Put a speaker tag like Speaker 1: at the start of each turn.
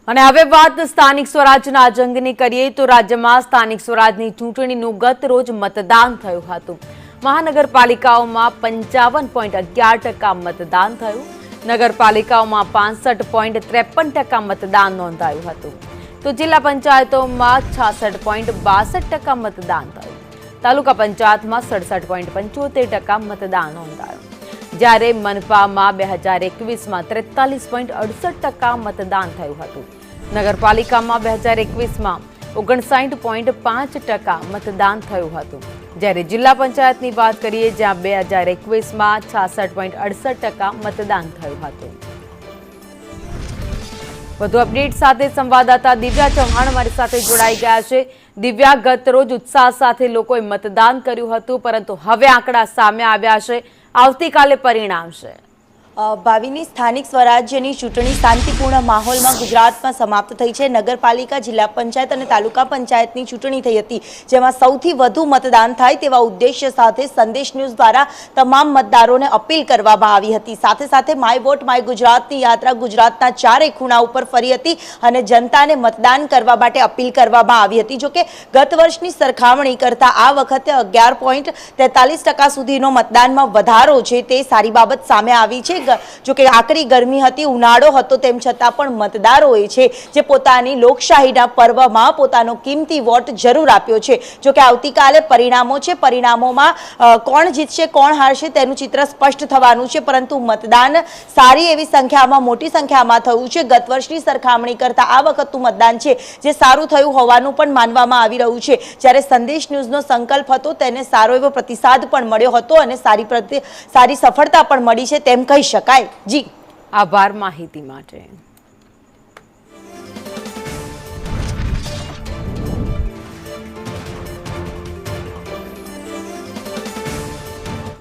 Speaker 1: અને હવે વાત સ્થાનિક સ્વરાજના જંગની કરીએ તો રાજ્યમાં સ્થાનિક સ્વરાજની ચૂંટણીનું ગત રોજ મતદાન થયું હતું। મહાનગરપાલિકાઓમાં 55.11% મતદાન થયું। નગરપાલિકાઓમાં 65.53% મતદાન નોંધાયું હતું। તો જિલ્લા પંચાયતોમાં 66.62% મતદાન થયું। તાલુકા પંચાયતમાં 67.75% મતદાન નોંધાયું। જ્યારે મનપામાં 2021માં 43.68% મતદાન થયું હતું। નગરપાલિકામાં 2021માં 59.5% મતદાન થયું હતું। જ્યારે જિલ્લા પંચાયતની વાત કરીએ જ્યાં 2021માં 66.68% મતદાન થયું હતું। વધુ અપડેટ સાથે સંવાદદાતા દિવ્યા ચૌહાણ અમારી સાથે જોડાઈ ગયા છે। દિવ્યા, ગત રોજ ઉત્સાહ સાથે લોકોએ મતદાન કર્યું હતું, પરંતુ હવે આંકડા સામે આવ્યા છે। આવતીકાલે પરિણામ છે।
Speaker 2: ભાવિની સ્થાનિક સ્વરાજ્યની ચૂંટણી શાંતિપૂર્ણ માહોલમાં ગુજરાતમાં સમાપ્ત થઈ છે। નગરપાલિકા, જિલ્લા પંચાયત અને તાલુકા પંચાયતની ચૂંટણી થઈ હતી, જેમાં સૌથી વધુ મતદાન થાય તેવા ઉદ્દેશ્ય સાથે સંદેશ ન્યૂઝ દ્વારા તમામ મતદારોને અપીલ કરવામાં આવી હતી। સાથે સાથે માય વોટ માય ગુજરાતની યાત્રા ગુજરાતના ચારે ખૂણા ઉપર ફરી હતી અને જનતાને મતદાન કરવા માટે અપીલ કરવામાં આવી હતી। જોકે ગત વર્ષની સરખામણી કરતાં આ વખતે 11.43% સુધીનો મતદાનમાં વધારો છે તે સારી બાબત સામે આવી છે। જો કે આકરી ગરમી હતી, ઉનાળો હતો, તેમ છતાં પણ મતદારોએ છે જે પોતાની લોકશાહીના પર્વમાં પોતાનો કિંમતી વોટ જરૂર આપ્યો છે। જો કે આવતીકાલે પરિણામો છે, પરિણામોમાં કોણ જીતશે કોણ હારશે તેનું ચિત્ર સ્પષ્ટ થવાનું છે, પરંતુ મતદાન સારી એવી સંખ્યામાં, મોટી સંખ્યામાં થયું છે। ગત વર્ષની સરખામણી કરતાં આ વખતનું મતદાન છે જે સારું થયું હોવાનું પણ માનવામાં આવી રહ્યું છે। જ્યારે સંદેશ ન્યૂઝનો સંકલ્પ હતો તેને સારો એવો પ્રતિસાદ પણ મળ્યો હતો અને સારી સફળતા પણ મળી છે તેમ કહી શકાય। જી,
Speaker 1: આભાર માહિતી માટે।